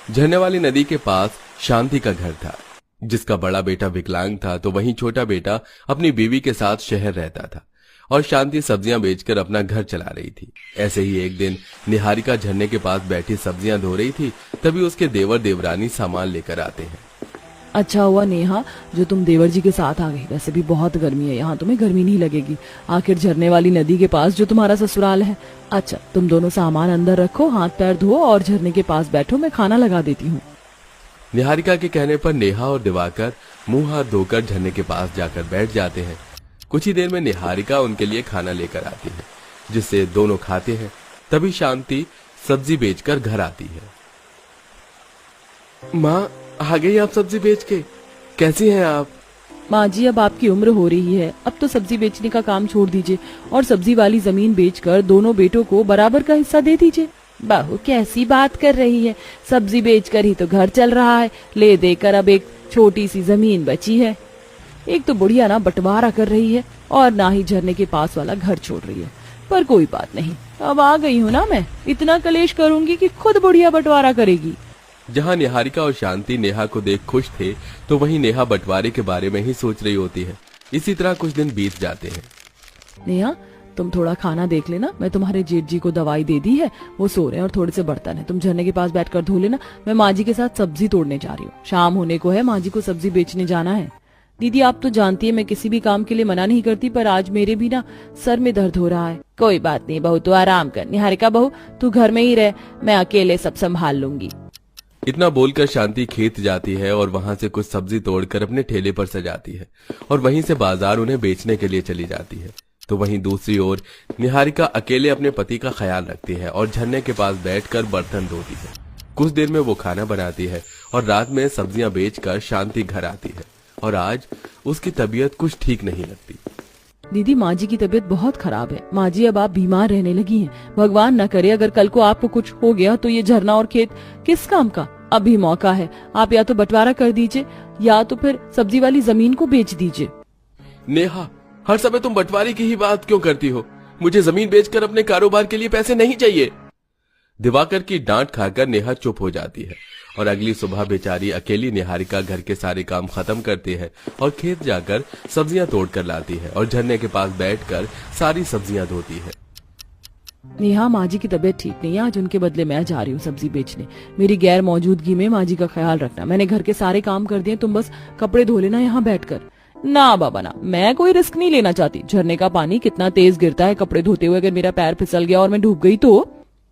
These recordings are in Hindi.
झरने वाली नदी के पास शांति का घर था, जिसका बड़ा बेटा विकलांग था तो वहीं छोटा बेटा अपनी बीवी के साथ शहर रहता था और शांति सब्जियां बेचकर अपना घर चला रही थी। ऐसे ही एक दिन निहारिका झरने के पास बैठी सब्जियां धो रही थी, तभी उसके देवर देवरानी सामान लेकर आते हैं। अच्छा हुआ नेहा जो तुम देवर जी के साथ आ गई, वैसे भी बहुत गर्मी है यहाँ, तुम्हें गर्मी नहीं लगेगी। आखिर झरने वाली नदी के पास जो तुम्हारा ससुराल है। अच्छा तुम दोनों सामान अंदर रखो, हाथ पैर धो और झरने के पास बैठो, मैं खाना लगा देती हूँ। निहारिका के कहने पर नेहा और दिवाकर मुंह हाथ धोकर झरने के पास जाकर बैठ जाते हैं। कुछ ही देर में निहारिका उनके लिए खाना लेकर आती है, जिससे दोनों खाते हैं। तभी शांति सब्जी बेचकर घर आती है। माँ आ गई आप सब्जी बेच के, कैसी हैं आप? माँ जी अब आपकी उम्र हो रही है, अब तो सब्जी बेचने का काम छोड़ दीजिए और सब्जी वाली जमीन बेचकर दोनों बेटों को बराबर का हिस्सा दे दीजिए। बहू कैसी बात कर रही है, सब्जी बेचकर ही तो घर चल रहा है, ले देकर अब एक छोटी सी जमीन बची है। एक तो बुढ़िया ना बंटवारा कर रही है और ना ही झरने के पास वाला घर छोड़ रही है। पर कोई बात नहीं, अब आ गई हूँ ना, मैं इतना कलेश करूंगी कि खुद बुढ़िया बंटवारा करेगी। जहाँ निहारिका और शांति नेहा को देख खुश थे, तो वहीं नेहा बंटवारे के बारे में ही सोच रही होती है। इसी तरह कुछ दिन बीत जाते हैं। नेहा तुम थोड़ा खाना देख लेना, मैं तुम्हारे जेठ जी को दवाई दे दी है, वो सो रहे हैं और थोड़े से बर्तन है, तुम झरने के पास बैठकर धो लेना। मैं माँ जी के साथ सब्जी तोड़ने जा रही हूँ, शाम होने को है, माँ जी को सब्जी बेचने जाना है। दीदी आप तो जानती है मैं किसी भी काम के लिए मना नहीं करती, पर आज मेरे भी ना सर में दर्द हो रहा है। कोई बात नहीं बहू, तू आराम कर। निहारिका बहू तू घर में ही रह, मैं अकेले सब संभाल लूंगी। इतना बोलकर शांति खेत जाती है और वहां से कुछ सब्जी तोड़कर अपने ठेले पर सजाती है और वहीं से बाजार उन्हें बेचने के लिए चली जाती है। तो वहीं दूसरी ओर निहारिका अकेले अपने पति का ख्याल रखती है और झरने के पास बैठकर बर्तन धोती है। कुछ देर में वो खाना बनाती है और रात में सब्जियां बेचकर शांति घर आती है और आज उसकी तबीयत कुछ ठीक नहीं लगती। दीदी माँ जी की तबीयत बहुत खराब है, माँ जी अब आप बीमार रहने लगी हैं। भगवान न करे अगर कल को आपको कुछ हो गया तो ये झरना और खेत किस काम का। अभी मौका है, आप या तो बंटवारा कर दीजिए या तो फिर सब्जी वाली जमीन को बेच दीजिए। नेहा हर समय तुम बंटवारे की ही बात क्यों करती हो? मुझे जमीन बेचकर अपने कारोबार के लिए पैसे नहीं चाहिए। दिवाकर की डांट खाकर नेहा चुप हो जाती है और अगली सुबह बेचारी अकेली निहारिका घर के सारे काम खत्म करती है और खेत जाकर सब्जियां तोड़ कर लाती है और झरने के पास बैठकर सारी सब्जियां धोती है। नेहा माँ जी की तबीयत ठीक नहीं है, आज उनके बदले मैं जा रही हूँ सब्जी बेचने। मेरी गैर मौजूदगी में माँ जी का ख्याल रखना। मैंने घर के सारे काम कर दिए, तुम बस कपड़े धो लेना यहाँ बैठकर। ना बाबा ना, मैं कोई रिस्क नहीं लेना चाहती। झरने का पानी कितना तेज गिरता है, कपड़े धोते हुए अगर मेरा पैर फिसल गया और मैं डूब गई तो।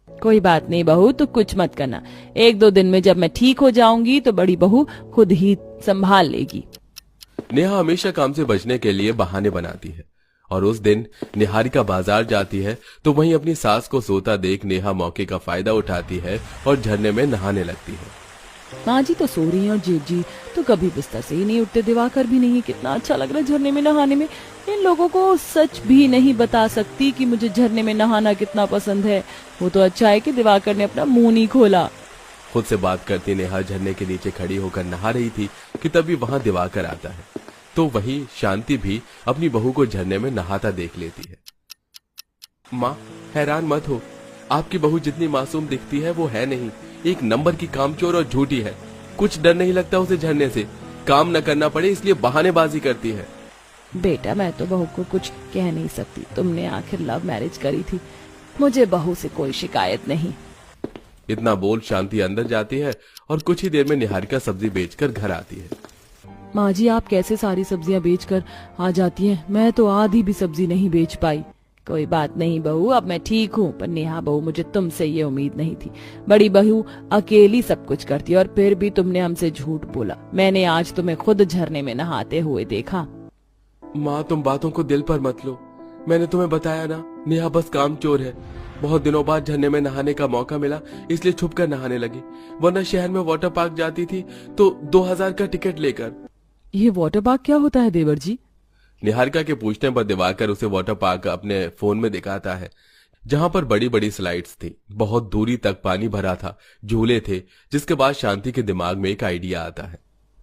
कोई बात नहीं बहू, तो कुछ मत करना, 1-2 दिन में जब मैं ठीक हो जाऊंगी तो बड़ी बहू खुद ही संभाल लेगी। नेहा हमेशा काम से बचने के लिए बहाने बनाती है और उस दिन निहारिका बाजार जाती है तो वहीं अपनी सास को सोता देख नेहा मौके का फायदा उठाती है और झरने में नहाने लगती है। माँ जी तो सो रही हैं और जेठ जी तो कभी बिस्तर से ही नहीं उठते। दिवाकर भी नहीं, कितना अच्छा लग रहा है झरने में नहाने में। इन लोगों को सच भी नहीं बता सकती कि मुझे झरने में नहाना कितना पसंद है। वो तो अच्छा है कि दिवाकर ने अपना मुंह नहीं खोला। खुद से बात करती नेहा झरने के नीचे खड़ी होकर नहा रही थी कि तभी वहां दिवाकर आता है। तो वहीं शांति भी अपनी बहू को झरने में नहाता देख लेती है। माँ हैरान मत हो, आपकी बहू जितनी मासूम दिखती है वो है नहीं, एक नंबर की कामचोर और झूठी है। कुछ डर नहीं लगता उसे झरने से, काम न करना पड़े इसलिए बहानेबाजी करती है। बेटा मैं तो बहू को कुछ कह नहीं सकती, तुमने आखिर लव मैरिज करी थी, मुझे बहू से कोई शिकायत नहीं। इतना बोल शांति अंदर जाती है और कुछ ही देर में निहारिका सब्जी बेचकर घर आती है। माँ जी आप कैसे सारी सब्जियां बेचकर आ जाती हैं? मैं तो आधी भी सब्जी नहीं बेच पाई। कोई बात नहीं बहू, अब मैं ठीक हूँ, पर नेहा बहू मुझे तुमसे ये उम्मीद नहीं थी। बड़ी बहू अकेली सब कुछ करती और फिर भी तुमने हमसे झूठ बोला। मैंने आज तुम्हें खुद झरने में नहाते हुए देखा। माँ तुम बातों को दिल पर मत लो, मैंने तुम्हें बताया ना नेहा बस कामचोर है। बहुत दिनों बाद झरने में नहाने का मौका मिला इसलिए छुपकर नहाने लगी, वरना शहर में वाटर पार्क जाती थी तो 2000 का टिकट लेकर। ये वाटर पार्क क्या होता है देवर जी? निहारिका के पूछने पर दिवाकर उसे वाटर पार्क अपने फोन में दिखाता है, जहां पर बड़ी बड़ी स्लाइड्स थी, बहुत दूरी तक पानी भरा था, झूले थे। जिसके बाद शांति के दिमाग में एक आइडिया आता है।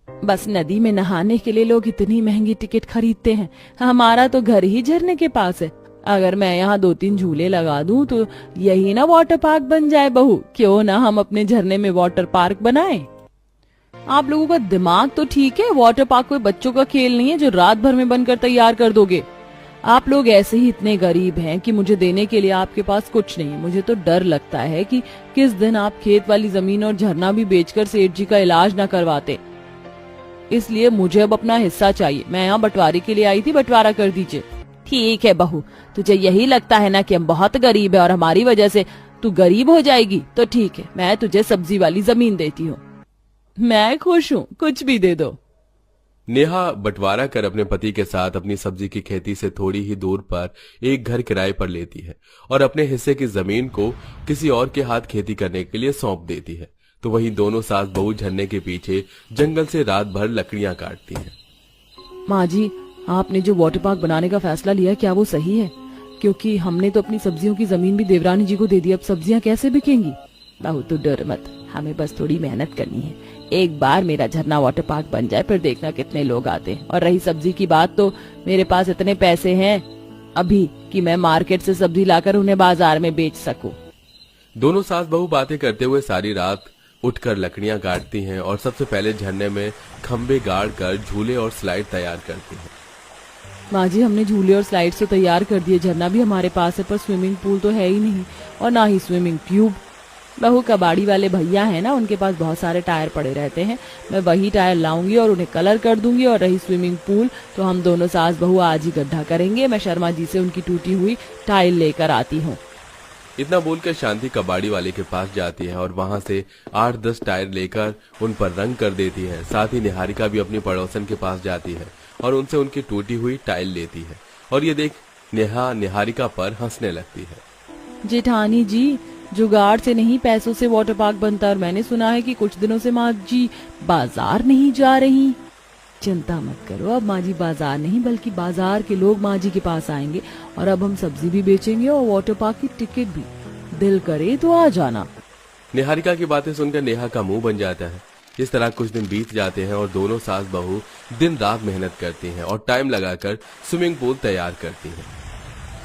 बस नदी में नहाने के लिए लोग इतनी महंगी टिकट खरीदते हैं, हमारा तो घर ही झरने के पास है। अगर मैं यहाँ 2-3 झूले लगा दूं तो यही ना वाटर पार्क बन जाए बहू। क्यों ना हम अपने झरने में वाटर पार्क बनाएं? आप लोगों का दिमाग तो ठीक है, वाटर पार्क कोई बच्चों का खेल नहीं है जो रात भर में बनकर तैयार कर दोगे। आप लोग ऐसे ही इतने गरीब हैं कि मुझे देने के लिए आपके पास कुछ नहीं है। मुझे तो डर लगता है कि किस दिन आप खेत वाली जमीन और झरना भी बेचकर सेठ जी का इलाज न करवाते। इसलिए मुझे अब अपना हिस्सा चाहिए। मैं यहाँ बंटवारे के लिए आई थी, बंटवारा कर दीजिए। ठीक है बहू, तुझे यही लगता है ना कि हम बहुत गरीब है और हमारी वजह से तू गरीब हो जाएगी, तो ठीक है, मैं तुझे सब्जी वाली जमीन देती हूँ। मैं खुश हूँ, कुछ भी दे दो। नेहा बंटवारा कर अपने पति के साथ अपनी सब्जी की खेती से थोड़ी ही दूर पर एक घर किराए पर लेती है और अपने हिस्से की जमीन को किसी और के हाथ खेती करने के लिए सौंप देती है। तो वहीं दोनों सास बहू झरने के पीछे जंगल से रात भर लकड़ियां काटती हैं। माँ जी, आपने जो वाटर पार्क बनाने का फैसला लिया, क्या वो सही है? क्योंकि हमने तो अपनी सब्जियों की जमीन भी देवरानी जी को दे दी, अब सब्जियां कैसे बिकेंगी? बहू तो डर मत, हमें बस थोड़ी मेहनत करनी है। एक बार मेरा झरना वाटर पार्क बन जाए, फिर देखना कितने लोग आते हैं। और रही सब्जी की बात, तो मेरे पास इतने पैसे हैं अभी कि मैं मार्केट से सब्जी लाकर उन्हें बाजार में बेच सकूं। दोनों सास बहू बातें करते हुए सारी रात उठकर लकड़ियां काटती हैं और सबसे पहले झरने में खंबे गाड़ कर झूले और स्लाइड तैयार करती हैं। माँ जी, हमने झूले और स्लाइड्स तो तैयार कर दिए, झरना भी हमारे पास है, पर स्विमिंग पूल तो है ही नहीं और ना ही स्विमिंग ट्यूब। बहू, कबाड़ी वाले भैया है ना, उनके पास बहुत सारे टायर पड़े रहते हैं। मैं वही टायर लाऊंगी और उन्हें कलर कर दूंगी। और रही स्विमिंग पूल, तो हम दोनों सास बहू आज ही गड्ढा करेंगे। मैं शर्मा जी से उनकी टूटी हुई टाइल लेकर आती हूँ। इतना बोलकर शांति कबाड़ी वाले के पास जाती है और वहां से 8-10 टायर लेकर उन पर रंग कर देती है। साथ ही निहारिका भी अपनी पड़ोसन के पास जाती है और उनसे उनकी टूटी हुई टाइल लेती है। और ये देख नेहा निहारिका पर हंसने लगती है। जेठानी जी, जुगाड़ से नहीं पैसों से वाटर पार्क बनता, और मैंने सुना है कि कुछ दिनों से माँ जी बाजार नहीं जा रही। चिंता मत करो, अब माँ जी बाजार नहीं बल्कि बाजार के लोग माँ जी के पास आएंगे और अब हम सब्जी भी बेचेंगे और वाटर पार्क की टिकट भी। दिल करे तो आ जाना। निहारिका की बातें सुनकर नेहा का मुंह बन जाता है। इस तरह कुछ दिन बीत जाते हैं और दोनों सास बहू दिन रात मेहनत करती हैं और टाइम लगाकर स्विमिंग पूल तैयार करती हैं।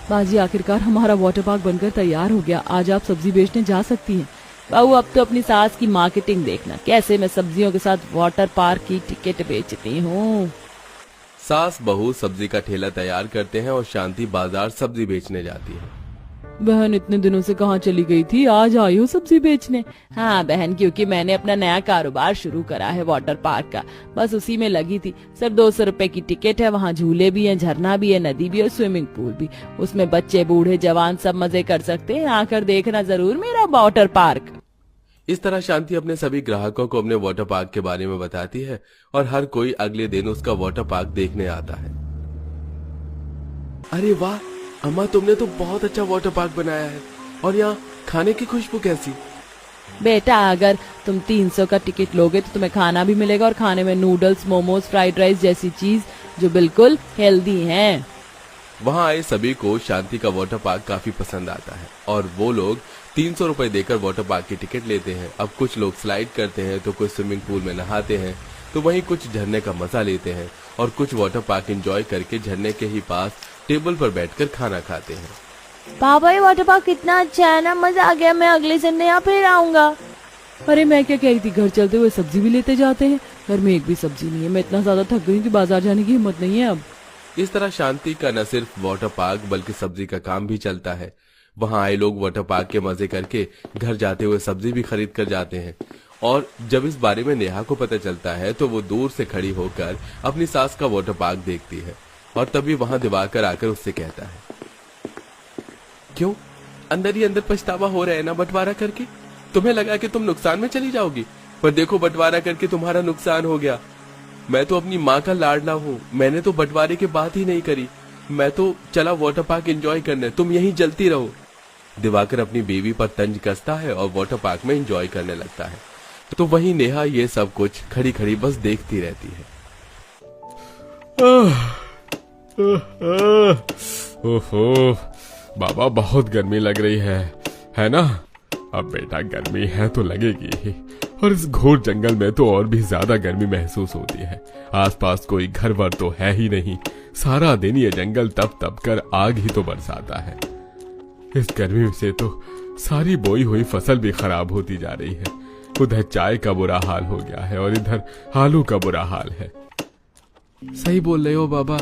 माँ जी, आखिरकार हमारा वाटर पार्क बनकर तैयार हो गया। आज आप सब्जी बेचने जा सकती हैं। बहू, अब तो अपनी सास की मार्केटिंग देखना, कैसे मैं सब्जियों के साथ वाटर पार्क की टिकट बेचती हूँ। सास बहू सब्जी का ठेला तैयार करते हैं और शांति बाजार सब्जी बेचने जाती है। बहन, इतने दिनों से कहाँ चली गई थी, आज आई हो सब्जी बेचने? हाँ बहन, क्योंकि मैंने अपना नया कारोबार शुरू करा है वाटर पार्क का, बस उसी में लगी थी। सिर्फ 200 रुपए की टिकट है, वहाँ झूले भी हैं, झरना भी है, नदी भी और स्विमिंग पूल भी। उसमें बच्चे बूढ़े जवान सब मजे कर सकते हैं। आकर देखना जरूर मेरा वाटर पार्क। इस तरह शांति अपने सभी ग्राहकों को अपने वाटर पार्क के बारे में बताती है और हर कोई अगले दिन उसका वाटर पार्क देखने आता है। अरे वाह अम्मा, तुमने तो बहुत अच्छा वाटर पार्क बनाया है। और यहाँ खाने की खुशबू कैसी? बेटा, अगर तुम 300 का टिकट लोगे तो तुम्हें खाना भी मिलेगा, और खाने में नूडल्स, मोमोज, फ्राइड राइस जैसी चीज जो बिल्कुल हेल्दी हैं। वहाँ आए सभी को शांति का वाटर पार्क काफी पसंद आता है और वो लोग 300 रुपए देकर वाटर पार्क की टिकट लेते हैं। अब कुछ लोग स्लाइड करते हैं, तो कुछ स्विमिंग पूल में नहाते हैं, तो वहीं कुछ झरने का मजा लेते हैं और कुछ वाटर पार्क एंजॉय करके झरने के ही पास टेबल पर बैठकर खाना खाते हैं। पापा, ये वाटर पार्क कितना अच्छा है ना, मजा आ गया। मैं अगले संडे यहाँ फिर आऊंगा। अरे मैं क्या कह रही थी, घर चलते हुए सब्जी भी लेते जाते हैं। घर में एक भी सब्जी नहीं है, मैं इतना ज्यादा थक गई कि बाजार जाने की हिम्मत नहीं है अब। इस तरह शांति का न सिर्फ वाटर पार्क बल्कि सब्जी का काम भी चलता है। वहाँ आए लोग वाटर पार्क के मजे करके घर जाते हुए सब्जी भी खरीद कर जाते हैं। और जब इस बारे में नेहा को पता चलता है तो वो दूर से खड़ी होकर अपनी सास का वाटर पार्क देखती है और तभी वहां दिवाकर आकर उससे कहता है, क्यों अंदर ही अंदर पछतावा हो रहा है ना बंटवारा करके? तुम्हें लगा कि तुम नुकसान में चली जाओगी, पर देखो बंटवारा करके तुम्हारा नुकसान हो गया। मैं तो अपनी माँ का लाडला हूँ, मैंने तो बंटवारे की बात ही नहीं करी। मैं तो चला वाटर पार्क एंजॉय करने, तुम यहीं जलती रहो। दिवाकर अपनी बीवी पर तंज कसता है और वाटर पार्क में एंजॉय करने लगता है। तो वहीं नेहा ये सब कुछ खड़ी खड़ी बस देखती रहती है। ओहो बाबा, बहुत गर्मी लग रही है ना? अब बेटा गर्मी है तो लगेगी ही, और इस घोर जंगल में तो और भी ज्यादा गर्मी महसूस होती है। आसपास कोई घर वर तो है ही नहीं। सारा दिन ये जंगल तप तप कर आग ही तो बरसाता है। इस गर्मी से तो सारी बोई हुई फसल भी खराब होती जा रही है। उधर चाय का बुरा हाल हो गया है और इधर आलू का बुरा हाल है। सही बोल रहे हो बाबा।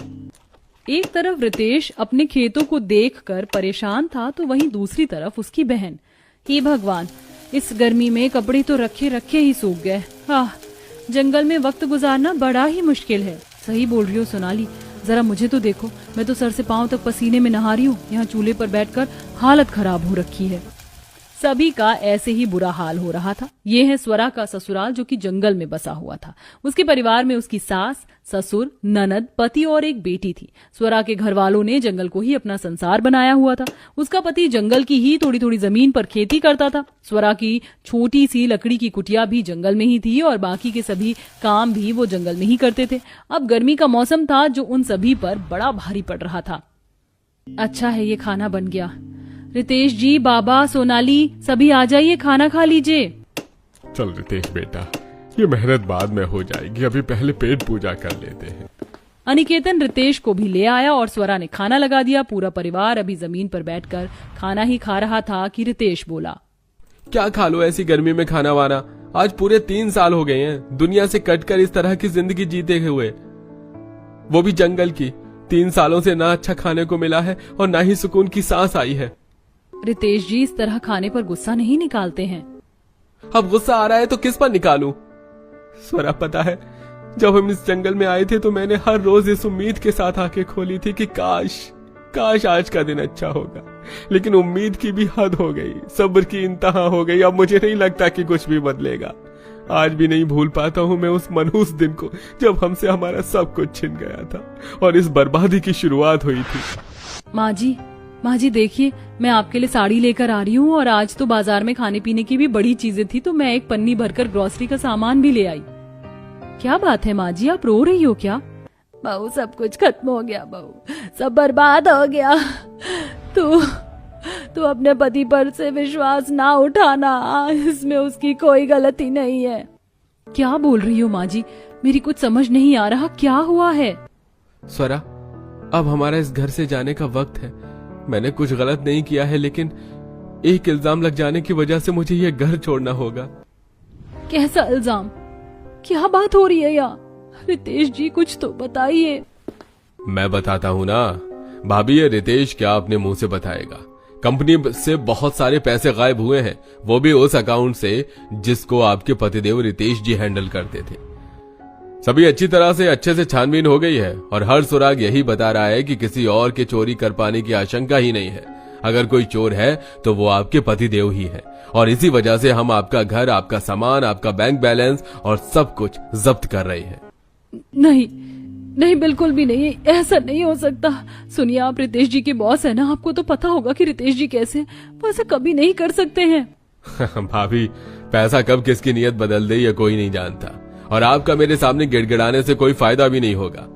एक तरफ रितेश अपने खेतों को देखकर परेशान था तो वहीं दूसरी तरफ उसकी बहन। हे भगवान, इस गर्मी में कपड़े तो रखे रखे ही सूख गए। जंगल में वक्त गुजारना बड़ा ही मुश्किल है। सही बोल रही हो सोनाली, जरा मुझे तो देखो, मैं तो सर से पांव तक पसीने में नहा रही हूँ। यहाँ चूल्हे पर बैठकर हालत खराब हो रखी है। सभी का ऐसे ही बुरा हाल हो रहा था। ये है स्वरा का ससुराल जो कि जंगल में बसा हुआ था। उसके परिवार में उसकी सास, ससुर, ननद, पति और एक बेटी थी। स्वरा के घर वालों ने जंगल को ही अपना संसार बनाया हुआ था। उसका पति जंगल की ही थोड़ी थोड़ी जमीन पर खेती करता था। स्वरा की छोटी सी लकड़ी की कुटिया भी जंगल में ही थी और बाकी के सभी काम भी वो जंगल में ही करते थे। अब गर्मी का मौसम था जो उन सभी पर बड़ा भारी पड़ रहा था। अच्छा है ये खाना बन गया। रितेश जी, बाबा, सोनाली, सभी आ जाइए, खाना खा लीजिए। चल रितेश बेटा, ये मेहनत बाद में हो जाएगी, अभी पहले पेट पूजा कर लेते हैं। अनिकेतन रितेश को भी ले आया और स्वरा ने खाना लगा दिया। पूरा परिवार अभी जमीन पर बैठकर खाना ही खा रहा था कि रितेश बोला, क्या खा लो ऐसी गर्मी में खाना वाना। आज पूरे 3 साल हो गए हैं दुनिया से कटकर इस तरह की जिंदगी जीते हुए, वो भी जंगल की। 3 सालों से ना अच्छा खाने को मिला है और ना ही सुकून की सांस आई है। रितेश जी, इस तरह खाने पर गुस्सा नहीं निकालते हैं। अब गुस्सा आ रहा है तो किस पर निकालूं? स्वरा, पता है जब हम इस जंगल में आए थे तो मैंने हर रोज इस उम्मीद के साथ आंखें खोली थी कि काश आज का दिन अच्छा होगा। लेकिन उम्मीद की भी हद हो गई, सब्र की इंतहा हो गई। अब मुझे नहीं लगता कि कुछ भी बदलेगा। आज भी नहीं भूल पाता हूँ मैं उस मनहूस दिन को जब हमसे हमारा सब कुछ छिन गया था और इस बर्बादी की शुरुआत हुई थी। माँ जी देखिए, मैं आपके लिए साड़ी लेकर आ रही हूँ और आज तो बाजार में खाने पीने की भी बड़ी चीजें थी तो मैं एक पन्नी भरकर ग्रोसरी का सामान भी ले आई। क्या बात है माँ जी, आप रो रही हो क्या? बहू, सब कुछ खत्म हो गया बहू, सब बर्बाद हो गया। तू अपने पति पर से विश्वास ना उठाना, इसमें उसकी कोई गलती नहीं है। क्या बोल रही हो माँ जी, मेरी कुछ समझ नहीं आ रहा, क्या हुआ है? स्वरा, अब हमारा इस घर से जाने का वक्त है। मैंने कुछ गलत नहीं किया है, लेकिन एक इल्जाम लग जाने की वजह से मुझे ये घर छोड़ना होगा। कैसा इल्जाम? क्या बात हो रही है यहाँ? रितेश जी कुछ तो बताइए। मैं बताता हूँ ना भाभी, ये रितेश क्या अपने मुंह से बताएगा। कंपनी से बहुत सारे पैसे गायब हुए हैं, वो भी उस अकाउंट से जिसको आपके पतिदेव रितेश जी हैंडल करते थे। सभी अच्छी तरह से अच्छे से छानबीन हो गई है और हर सुराग यही बता रहा है कि किसी और के चोरी कर पाने की आशंका ही नहीं है। अगर कोई चोर है तो वो आपके पतिदेव ही है और इसी वजह से हम आपका घर, आपका सामान, आपका बैंक बैलेंस और सब कुछ जब्त कर रहे हैं। नहीं, बिल्कुल भी नहीं, ऐसा नहीं हो सकता। सुनिए, आप रितेश जी के बॉस है ना, आपको तो पता होगा कि रितेश जी कैसे, वो ऐसा कभी नहीं कर सकते हैं। भाभी, पैसा कब किसकी नीयत बदल दे ये कोई नहीं जानता और आपका मेरे सामने गिड़गिड़ाने से कोई फायदा भी नहीं होगा।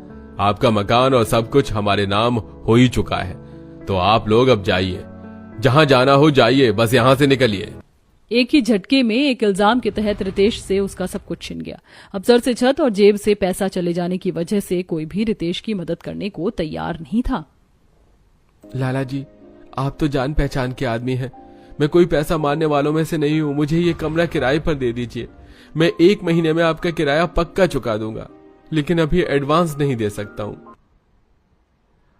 आपका मकान और सब कुछ हमारे नाम हो ही चुका है, तो आप लोग अब जाइए, जहां जाना हो जाइए, बस यहां से निकलिए। एक ही झटके में एक इल्जाम के तहत रितेश से उसका सब कुछ छिन गया। अब सर से छत और जेब से पैसा चले जाने की वजह से कोई भी रितेश की मदद करने को तैयार नहीं था। लाला जी, आप तो जान पहचान के आदमी हैं, मैं कोई पैसा मारने वालों में से नहीं हूँ। मुझे ये कमरा किराए पर दे दीजिए, मैं 1 महीने में आपका किराया पक्का चुका दूंगा, लेकिन अभी एडवांस नहीं दे सकता हूँ।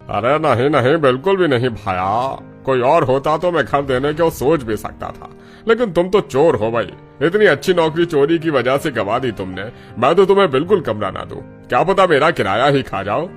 अरे नहीं, बिल्कुल भी नहीं भाया। कोई और होता तो मैं घर देने को सोच भी सकता था, लेकिन तुम तो चोर हो भाई। इतनी अच्छी नौकरी चोरी की वजह से गवा दी तुमने। मैं तो तुम्हें बिल्कुल कमरा ना दूं, क्या पता मेरा किराया ही खा जाओ।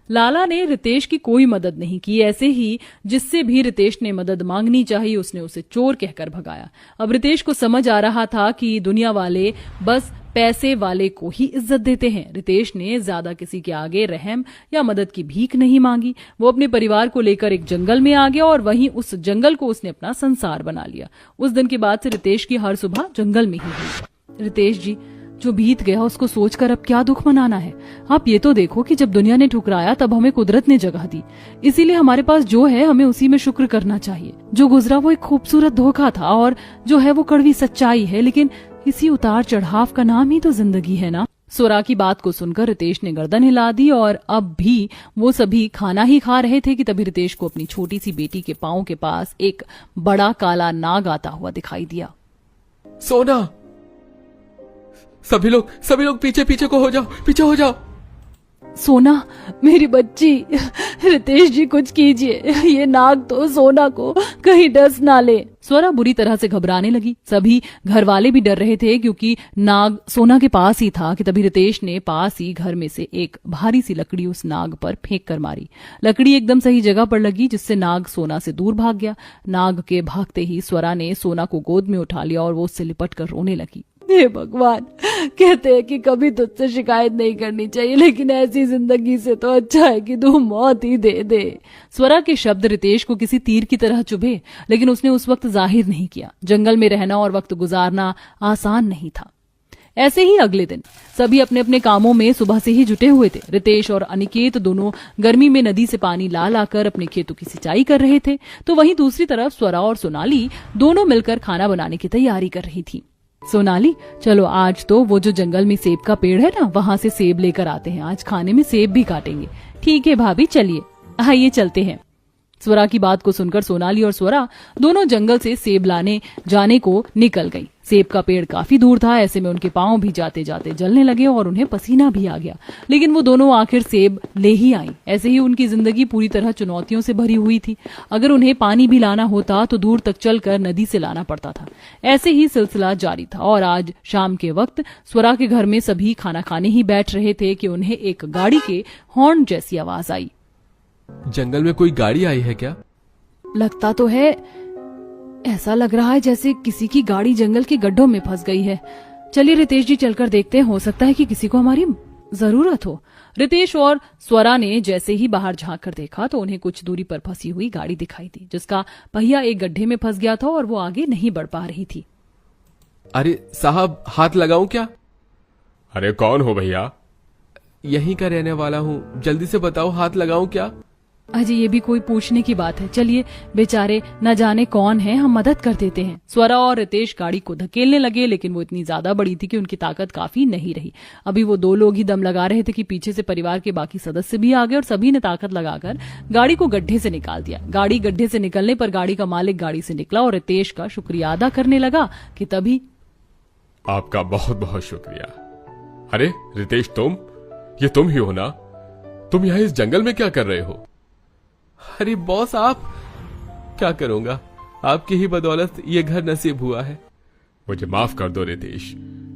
लाला ने रितेश की कोई मदद नहीं की। ऐसे ही जिससे भी रितेश ने मदद मांगनी चाहिए उसने उसे चोर कहकर भगाया। अब रितेश को समझ आ रहा था कि दुनिया वाले बस पैसे वाले को ही इज्जत देते हैं। रितेश ने ज्यादा किसी के आगे रहम या मदद की भीख नहीं मांगी। वो अपने परिवार को लेकर एक जंगल में आ गया और वहीं उस जंगल को उसने अपना संसार बना लिया। उस दिन के बाद से रितेश की हर सुबह जंगल में ही हुई। रितेश जी, जो बीत गया उसको सोचकर अब क्या दुख मनाना है? आप ये तो देखो कि जब दुनिया ने ठुकराया तब हमें कुदरत ने जगह दी, इसीलिए हमारे पास जो है हमें उसी में शुक्र करना चाहिए। जो गुजरा वो एक खूबसूरत धोखा था और जो है वो कड़वी सच्चाई है, लेकिन इसी उतार चढ़ाव का नाम ही तो जिंदगी है ना। स्वरा की बात को सुनकर रितेश ने गर्दन हिला दी और अब भी वो सभी खाना ही खा रहे थे कि तभी रितेश को अपनी छोटी सी बेटी के पांव के पास एक बड़ा काला नाग आता हुआ दिखाई दिया। सोना, सभी लोग पीछे पीछे को हो जाओ, पीछे हो जाओ। सोना, मेरी बच्ची, रितेश जी कुछ कीजिए, ये नाग तो सोना को कहीं डस ना ले। स्वरा बुरी तरह से घबराने लगी। सभी घर वाले भी डर रहे थे क्योंकि नाग सोना के पास ही था कि तभी रितेश ने पास ही घर में से एक भारी सी लकड़ी उस नाग पर फेंक कर मारी। लकड़ी एकदम सही जगह पर लगी जिससे नाग सोना से दूर भाग गया। नाग के भागते ही स्वरा ने सोना को गोद में उठा लिया और वो उससे लिपट कर रोने लगी। हे भगवान, कहते हैं कि कभी तुझसे शिकायत नहीं करनी चाहिए, लेकिन ऐसी जिंदगी से तो अच्छा है कि तू मौत ही दे दे। स्वरा के शब्द रितेश को किसी तीर की तरह चुभे, लेकिन उसने उस वक्त जाहिर नहीं किया। जंगल में रहना और वक्त गुजारना आसान नहीं था। ऐसे ही अगले दिन सभी अपने अपने कामों में सुबह से ही जुटे हुए थे। रितेश और अनिकेत दोनों गर्मी में नदी से पानी ला लाकर अपने खेतों की सिंचाई कर रहे थे, तो वहीं दूसरी तरफ स्वरा और सोनाली दोनों मिलकर खाना बनाने की तैयारी कर रही थी। सोनाली, चलो आज तो वो जो जंगल में सेब का पेड़ है ना, वहां से सेब लेकर आते हैं, आज खाने में सेब भी काटेंगे। ठीक है भाभी, चलिए आइए चलते हैं। स्वरा की बात को सुनकर सोनाली और स्वरा दोनों जंगल से सेब लाने जाने को निकल गई। सेब का पेड़ काफी दूर था, ऐसे में उनके पांव भी जाते जाते जलने लगे और उन्हें पसीना भी आ गया, लेकिन वो दोनों आखिर सेब ले ही आई। ऐसे ही उनकी जिंदगी पूरी तरह चुनौतियों से भरी हुई थी। अगर उन्हें पानी भी लाना होता तो दूर तक चलकर नदी से लाना पड़ता था। ऐसे ही सिलसिला जारी था और आज शाम के वक्त स्वरा के घर में सभी खाना खाने ही बैठ रहे थे कि उन्हें एक गाड़ी के हॉर्न जैसी आवाज आई। जंगल में कोई गाड़ी आई है क्या? लगता तो है, ऐसा लग रहा है जैसे किसी की गाड़ी जंगल के गड्ढों में फंस गई है। चलिए रितेश जी, चलकर देखते हैं, हो सकता है कि किसी को हमारी जरूरत हो। रितेश और स्वरा ने जैसे ही बाहर झांक कर देखा तो उन्हें कुछ दूरी पर फंसी हुई गाड़ी दिखाई दी, जिसका पहिया एक गड्ढे में फंस गया था और वो आगे नहीं बढ़ पा रही थी। अरे साहब, हाथ लगाऊं क्या? अरे कौन हो भैया? यहीं का रहने वाला हूँ, जल्दी से बताओ, हाथ लगाऊं क्या? अजय, ये भी कोई पूछने की बात है। चलिए, बेचारे न जाने कौन है, हम मदद कर देते हैं। स्वरा और रितेश गाड़ी को धकेलने लगे, लेकिन वो इतनी ज्यादा बड़ी थी कि उनकी ताकत काफी नहीं रही। अभी वो दो लोग ही दम लगा रहे थे कि पीछे से परिवार के बाकी सदस्य भी आ गए और सभी ने ताकत लगाकर गाड़ी को गड्ढे से निकाल दिया। गाड़ी गड्ढे से निकलने पर गाड़ी का मालिक गाड़ी से निकला और रितेश का शुक्रिया अदा करने लगा कि तभी आपका बहुत बहुत शुक्रिया। अरे रितेश, ये तुम ही हो ना? तुम यहाँ इस जंगल में क्या कर रहे हो? अरे बॉस, आप क्या करूंगा, आपकी ही बदौलत ये घर नसीब हुआ है। मुझे माफ कर दो रितेश,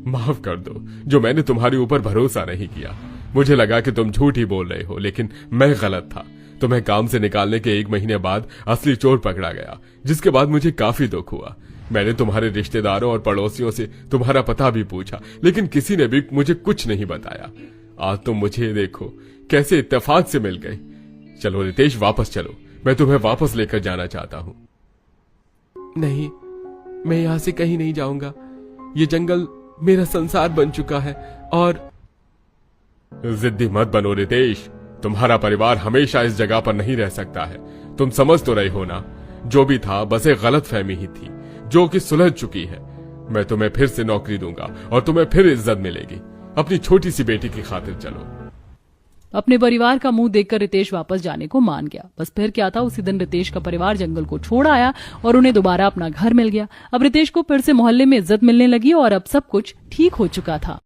माफ कर दो जो मैंने तुम्हारे ऊपर भरोसा नहीं किया। मुझे लगा कि तुम झूठ ही बोल रहे हो, लेकिन मैं गलत था। तुम्हें काम से निकालने के 1 महीने बाद असली चोर पकड़ा गया, जिसके बाद मुझे काफी दुख हुआ। मैंने तुम्हारे रिश्तेदारों और पड़ोसियों से तुम्हारा पता भी पूछा, लेकिन किसी ने भी मुझे कुछ नहीं बताया। आज तुम मुझे देखो, कैसे इत्तेफाक से मिल गए। चलो रितेश, वापस चलो, मैं तुम्हें वापस लेकर जाना चाहता हूं। नहीं, मैं यहां से कहीं नहीं जाऊंगा। ये जंगल मेरा संसार बन चुका है। और जिद्दी मत बनो रितेश, तुम्हारा परिवार हमेशा इस जगह पर नहीं रह सकता है। तुम समझ तो रहे हो ना, जो भी था बस एक गलतफहमी ही थी जो कि सुलझ चुकी है। मैं तुम्हें फिर से नौकरी दूंगा और तुम्हें फिर इज्जत मिलेगी। अपनी छोटी सी बेटी की खातिर चलो। अपने परिवार का मुंह देखकर रितेश वापस जाने को मान गया। बस फिर क्या था, उसी दिन रितेश का परिवार जंगल को छोड़ आया और उन्हें दोबारा अपना घर मिल गया। अब रितेश को फिर से मोहल्ले में इज्जत मिलने लगी और अब सब कुछ ठीक हो चुका था।